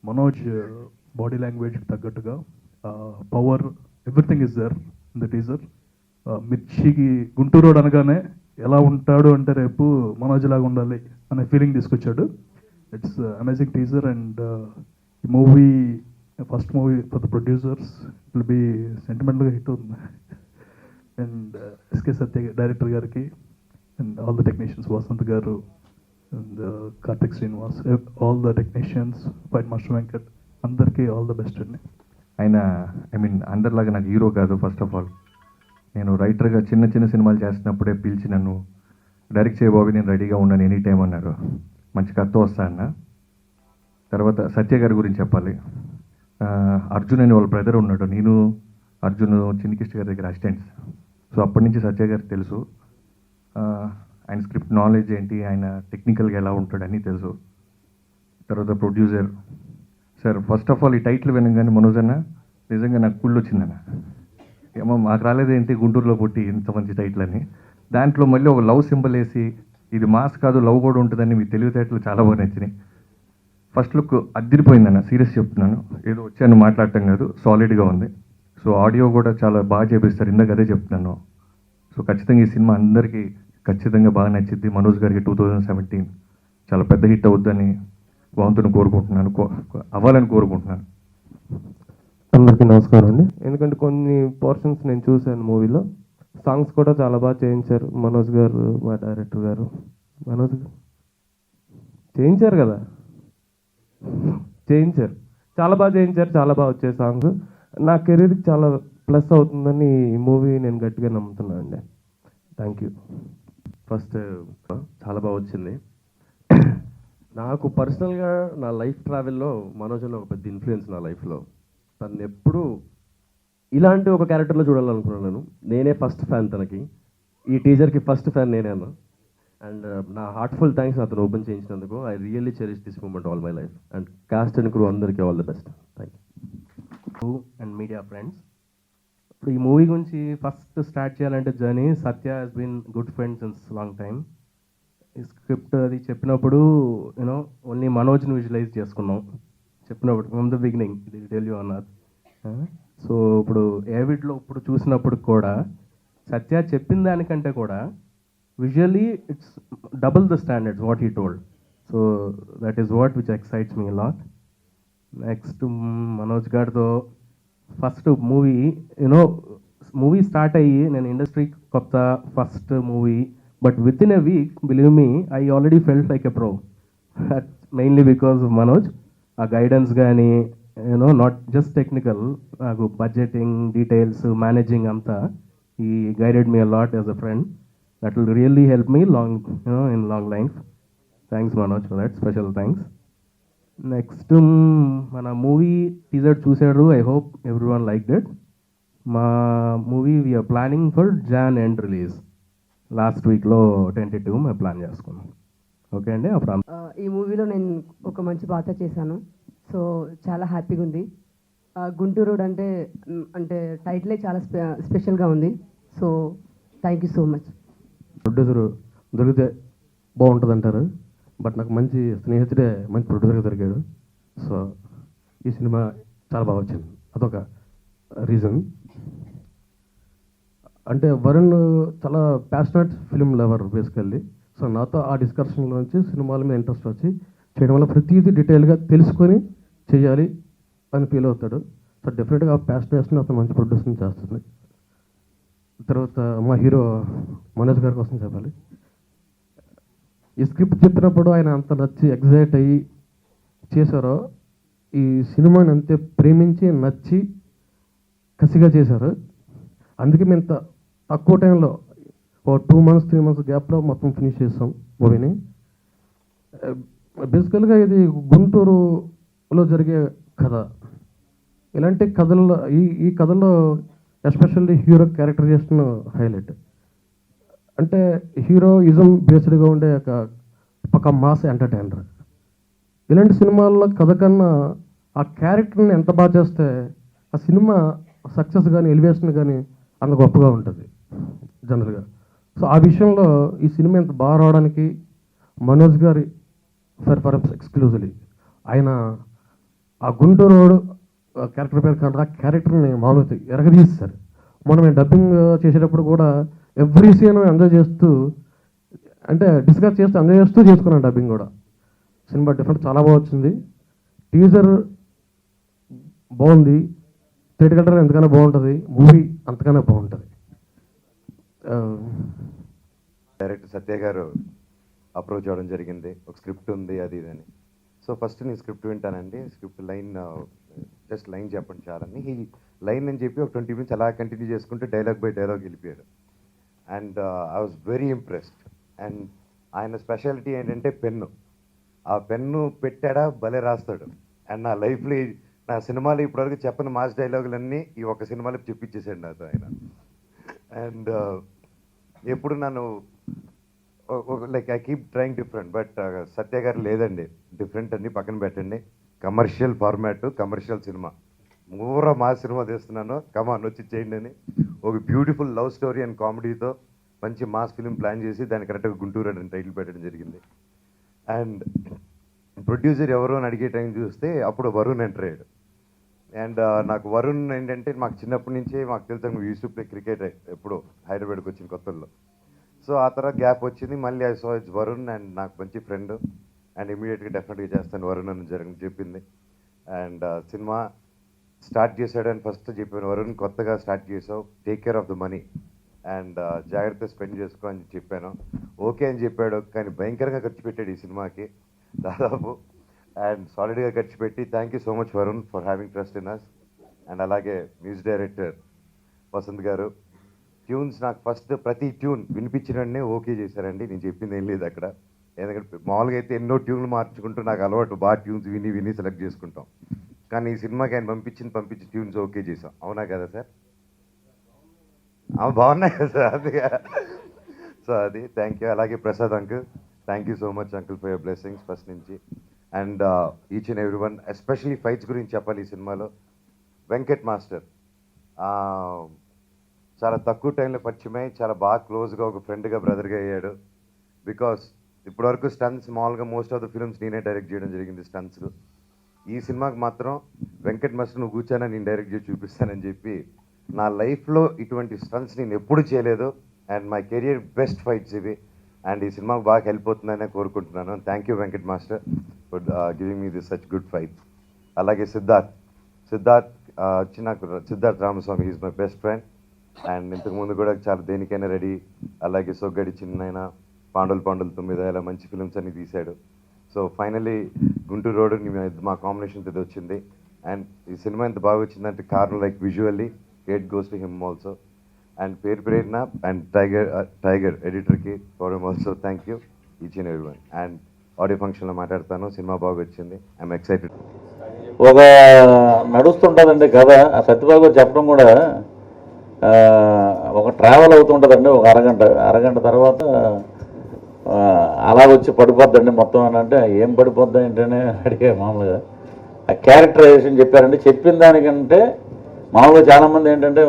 Manoj body లాంగ్వేజ్కి తగ్గట్టుగా power everything is there in the teaser. మిర్చికి గుంటూరు రోడ్ అనగానే ఎలా ఉంటాడు అంటే రేపు మనోజ్ లాగా ఉండాలి అనే ఫీలింగ్ తీసుకొచ్చాడు. ఇట్స్ అమేజింగ్ టీజర్ అండ్ ఈ movie first movie for the producers it will be సెంటిమెంటల్గా హిట్ అవుతుంది. అండ్ ఎస్కే సత్య డైరెక్టర్ గారికి and all the technicians, Vasant గారు and Karthik Srinivas, all the technicians, fight master Venkat, అందరికీ ఆల్ ద బెస్ట్ అండి. ఆయన అందరిలాగా నాకు హీరో కాదు. ఫస్ట్ ఆఫ్ ఆల్ నేను రైటర్గా చిన్న చిన్న సినిమాలు చేస్తున్నప్పుడే పిలిచి నన్ను డైరెక్ట్ చేయబోవి, నేను రెడీగా ఉన్నాను ఎనీ టైం అన్నారు. మంచి కథ వస్తా అన్న. తర్వాత సత్య గారి గురించి చెప్పాలి. అర్జున్ అని వాళ్ళ బ్రదర్ ఉన్నాడు. నేను అర్జున్ చిన్నికిష్ట గారి దగ్గర అసిస్టెంట్స్. సో అప్పటి నుంచి సత్య గారికి తెలుసు. ఆయన స్క్రిప్ట్ నాలెడ్జ్ ఏంటి, ఆయన టెక్నికల్గా ఎలా ఉంటాడని తెలుసు. తర్వాత producer sir, first of all ఈ టైటిల్ వినగానే మనోజ్ అన్న నిజంగా నాకు కుళ్ళు వచ్చిందన్న. ఏమో మాకు రాలేదేంటి గుంటూరులో పుట్టి ఇంత మంచి టైటిల్ అని. దాంట్లో మళ్ళీ ఒక లవ్ సింబల్ వేసి ఇది మాస్ కాదు లవ్ కూడా ఉంటుందని మీ తెలివితేటలు చాలా బాగా నచ్చినాయి. ఫస్ట్ లుక్ అద్దరిపోయిందన్న, సీరియస్ చెప్తున్నాను. ఏదో వచ్చాను మాట్లాడటం కాదు, సాలిడ్గా ఉంది. సో ఆడియో కూడా చాలా బాగా చేపిస్తారు, ఇందాక అదే చెప్తున్నాను. సో ఖచ్చితంగా ఈ సినిమా అందరికీ ఖచ్చితంగా బాగా నచ్చింది. మనోజ్ గారికి 2017 చాలా పెద్ద హిట్ అవుద్దని భగవంతుని కోరుకుంటున్నాను, అవ్వాలని కోరుకుంటున్నాను. అందరికీ నమస్కారం అండి. ఎందుకంటే కొన్ని పోర్షన్స్ నేను చూశాను మూవీలో. సాంగ్స్ కూడా చాలా బాగా చేయించారు మనోజ్ గారు, మా డైరెక్టర్ గారు. మనోజ్ చేయించారు కదా, చేయించారు, చాలా బాగా చేయించారు, చాలా బాగా వచ్చాయి సాంగ్స్. నా కెరీర్కి చాలా ప్లస్ అవుతుందని ఈ మూవీ నేను గట్టిగా నమ్ముతున్నాను అండి. Thank you. ఫస్ట్ చాలా బాగా వచ్చింది. నాకు పర్సనల్గా నా లైఫ్ ట్రావెల్లో మనోజ్ అన్న ఒక పెద్ద ఇన్ఫ్లుయెన్స్ నా లైఫ్లో. తను ఎప్పుడూ ఇలాంటి ఒక క్యారెక్టర్లో చూడాలనుకున్నాను. నేనే ఫస్ట్ ఫ్యాన్ తనకి. ఈ టీజర్కి ఫస్ట్ ఫ్యాన్ నేనే అన్న. అండ్ నా హార్ట్ఫుల్ థ్యాంక్స్ అతను ఓపెన్ చేయించినందుకు. I really cherish this moment all my life. And cast and crew అందరికీ all the best. Thank you. And media friends, ఇప్పుడు ఈ మూవీ గురించి ఫస్ట్ స్టార్ట్ చేయాలంటే journey, Satya he's been good friend since long time. ఈ script అది చెప్పినప్పుడు you know only మనోజ్ని visualize చేసుకున్నాం చెప్పినప్పుడు ఫ్రమ్ ద బిగినింగ్. ఇది టెల్ యూ అన్నారు. సో ఇప్పుడు ఏవిడ్లో ఇప్పుడు చూసినప్పుడు కూడా సత్య చెప్పిన దానికంటే కూడా visually it's double the standards what he told. So that is what which excites me lot. Next Manoj గారితో ఫస్ట్ మూవీ మూవీ స్టార్ట్ అయ్యి నేను ఇండస్ట్రీ కొత్త first movie, but with in a week believe me I already felt like a pro. Mainly because of Manoj. ఆ guidance కానీ not just technical, నాకు budgeting details managing అంతా ఈ guided me a lot as a friend. That will really help me long in long life. Thanks Manoj for that, special thanks. Next మన movie teaser చూశారు. I hope every one like that. మా movie we're planning for June end release. Last వీక్లో 22 మేము plan చేసుకున్నాం. Okay అండి. అప్పుడు ఈ మూవీలో నేను ఒక మంచి పాత్ర చేశాను. సో చాలా హ్యాపీగా ఉంది. గుంటూరు రోడ్ అంటే అంటే టైటిలే చాలా స్పెషల్గా ఉంది. So thank you so much. Producer దొరికితే బాగుంటుంది అంటారు, బట్ నాకు మంచి స్నేహితుడే మంచి ప్రొడ్యూసర్గా దొరికాడు. సో ఈ సినిమా చాలా బాగా వచ్చింది, అదొక రీజన్. అంటే వరుణ్ చాలా passionate film lover basically. So నాతో ఆ డిస్కషన్లోంచి సినిమాల మీద ఇంట్రెస్ట్ వచ్చి చేయడం వల్ల ప్రతిదీ డీటెయిల్గా తెలుసుకొని చేయాలి అని ఫీల్ అవుతాడు. సో డెఫినెట్గా ఆ ప్యాషనేషన్ అతను మంచి ప్రొడ్యూసింగ్ చేస్తుంది. తర్వాత మా హీరో మనోజ్ గారి కోసం చెప్పాలి. ఈ స్క్రిప్ట్ చెప్పినప్పుడు ఆయన అంత నచ్చి ఎగ్జైట్ అయ్యి చేశారో, ఈ సినిమాని అంతే ప్రేమించి నచ్చి కసిగా చేశారు. అందుకే మేము తక్కువ టైంలో ఒక 2 months 3 months గ్యాప్లో మొత్తం ఫినిష్ చేస్తాం మూవీని. బేసికల్గా ఇది గుంటూరులో జరిగే కథ. ఇలాంటి కథల్లో ఈ కథలో ఎస్పెషల్లీ హీరో క్యారెక్టరైజేషన్ హైలైట్. అంటే హీరోయిజం బేస్డ్గా ఉండే ఒక మాస్ ఎంటర్టైనర్. ఇలాంటి సినిమాల్లో కథ కన్నా ఆ క్యారెక్టర్ని ఎంత బాగా చేస్తే ఆ సినిమా సక్సెస్ కానీ ఎలివేషన్ కానీ అంత గొప్పగా ఉంటుంది జనరల్గా. సో ఆ విషయంలో ఈ సినిమా ఇంత బాగా రావడానికి మనోజ్ గారి ఫర్ ఎక్స్క్లూజివ్లీ ఆయన ఆ గుంటూరు క్యారెక్టర్ పేరు కంటే ఆ క్యారెక్టర్ని మామూలుగా ఎరగదీస్తారు. మనం మేము డబ్బింగ్ చేసేటప్పుడు కూడా ఎవ్రీ సీన్ ఎంజాయ్ చేస్తూ, అంటే డిస్కస్ చేస్తూ ఎంజాయ్ చేస్తూ చేసుకున్నాం డబ్బింగ్ కూడా. సినిమా డిఫరెంట్ చాలా బాగా వచ్చింది. టీజర్ బాగుంది, థియేటర్ ఎంతకైనా బాగుంటుంది, మూవీ అంతకన్నా బాగుంటుంది. డైరెక్టర్ సత్య గారు అప్రోచ్ అవ్వడం జరిగింది, ఒక స్క్రిప్ట్ ఉంది అది ఇది అని. సో ఫస్ట్ నేను స్క్రిప్ట్ వింటానండి, స్క్రిప్ట్ లైన్ జస్ట్ లైన్ చెప్పండి చాలని ఈ లైన్ అని చెప్పి ఒక 20 minutes అలా కంటిన్యూ చేసుకుంటూ డైలాగ్ బై డైలాగ్ వెళ్ళిపోయాడు. And I was very impressed. And ఆయన స్పెషాలిటీ ఏంటంటే పెన్ను. ఆ పెన్ను పెట్టాడా భలే రాస్తాడు. అండ్ నా లైఫ్లో నా సినిమాలో ఇప్పటివరకు చెప్పని మాస్ డైలాగులన్నీ ఈ ఒక సినిమాలో చెప్పించేసాడు నాతో ఆయన. అండ్ ఎప్పుడు నన్ను like I keep trying different, but Satya గారు లేదండి, డిఫరెంట్ అన్ని పక్కన పెట్టండి, కమర్షియల్ ఫార్మాట్, కమర్షియల్ సినిమా, మూర మా సినిమా తీస్తున్నాను, కమాన్ వచ్చి చేయండి అని ఒక బ్యూటిఫుల్ లవ్ స్టోరీ అండ్ కామెడీతో మంచి మాస్ ఫిలిం ప్లాన్ చేసి దాన్ని కరెక్ట్గా గుంటూరు అని టైటిల్ పెట్టడం జరిగింది. అండ్ ప్రొడ్యూసర్ ఎవరు అని అడిగే టైం చూస్తే అప్పుడు వరుణ్ ఎంటర్ అయ్యాడు. అండ్ నాకు వరుణ్ ఏంటంటే మాకు చిన్నప్పటి నుంచే మాకు తెలుసు, యూస్ టు ప్లే క్రికెట్ ఎప్పుడు హైదరాబాద్కి వచ్చిన కొత్తల్లో. సో ఆ తర్వాత గ్యాప్ వచ్చింది, మళ్ళీ I so it's Varun and నాకు మంచి ఫ్రెండ్ అండ్ ఇమీడియట్గా డెఫినెట్గా చేస్తాను వరుణ్ అని చెప్పింది. అండ్ సినిమా స్టార్ట్ చేశాడు అని ఫస్ట్ చెప్పాను, వరుణ్ కొత్తగా స్టార్ట్ చేసావు, take care of the money and జాగ్రత్త స్పెండ్ చేసుకో అని చెప్పాను. ఓకే అని చెప్పాడు, కానీ భయంకరంగా ఖర్చు పెట్టాడు ఈ సినిమాకి దాదాపు. అండ్ సాలిడ్గా ఖర్చు పెట్టి thank you so much Varun for having trust in us. And అలాగే music director Vasanth garu, tunes నాకు ఫస్ట్ ప్రతి ట్యూన్ వినిపించినన్నే ఓకే చేశారండి, నేను చెప్పింది ఏం లేదు అక్కడ. ఎందుకంటే మామూలుగా అయితే ఎన్నో ట్యూన్లు మార్చుకుంటూ నాకు అలవాటు, బాగా ట్యూన్స్ విని సెలెక్ట్ చేసుకుంటాం. కానీ ఈ సినిమాకి ఆయన పంపించి ట్యూన్స్ ఓకే చేసాం. అవునా కదా సార్? బాగున్నాయి కదా సార్? అది సో అది థ్యాంక్ యూ. అలాగే Prasad uncle, thank you so much uncle for your blessings first నుంచి. And each and every one, especially fights గురించి చెప్పాలి ఈ సినిమాలో. వెంకట్ మాస్టర్ చాలా తక్కువ టైంలో పరిచయమై చాలా బాగా క్లోజ్గా ఒక ఫ్రెండ్గా బ్రదర్గా అయ్యాడు. బికాస్ ఇప్పటివరకు స్టన్స్ మామూలుగా మోస్ట్ ఆఫ్ ద ఫిల్మ్స్ నేనే డైరెక్ట్ చేయడం జరిగింది స్టన్స్. ఈ సినిమాకి మాత్రం వెంకట్ మాస్టర్ నువ్వు కూర్చొని నేను డైరెక్ట్ చేసి చూపిస్తానని చెప్పి, నా లైఫ్లో ఇటువంటి స్టన్స్ నేను ఎప్పుడు చేయలేదు. And my career best fights ఇవి. అండ్ ఈ సినిమాకి బాగా హెల్ప్ అవుతుందని కోరుకుంటున్నాను. Thank you Venkat master for giving me this such good fight. అలాగే సిద్ధార్థ్ వచ్చి నాకు Siddharth Ramaswamy is my best friend. And ఇంతకుముందు కూడా చాలా దేనికైనా రెడీ, అలాగే సొగ్గడి చిన్నైనా, పాండులు 9 ఇలా మంచి ఫిల్మ్స్ అన్ని తీశాడు. సో ఫైనలీ గుంటూరు రోడ్ మా కాంబినేషన్తో ఇది వచ్చింది. అండ్ ఈ సినిమా ఎంత బాగా వచ్చిందంటే కారణం like visually great goes to him also. And Prerana and Tiger ఎడిటర్కి for him also thank you each and every one. And audio ఫంక్షన్లో మాట్లాడతాను, సినిమా బాగా వచ్చింది, ఐఎమ్ ఎక్సైటెడ్. ఒక నడుస్తుంటుందండి కథ, ఆ సత్యబాబు చెప్పడం కూడా ఒక ట్రావెల్ అవుతుంటుందండి. ఒక అరగంట తర్వాత అలా వచ్చి పడిపోద్దండి మొత్తం అని. అంటే ఏం పడిపోద్ది ఏంటనే అడిగే మామూలుగా ఆ క్యారెక్టరైజేషన్ చెప్పారండి. చెప్పిన దానికంటే మామూలుగా చాలామంది ఏంటంటే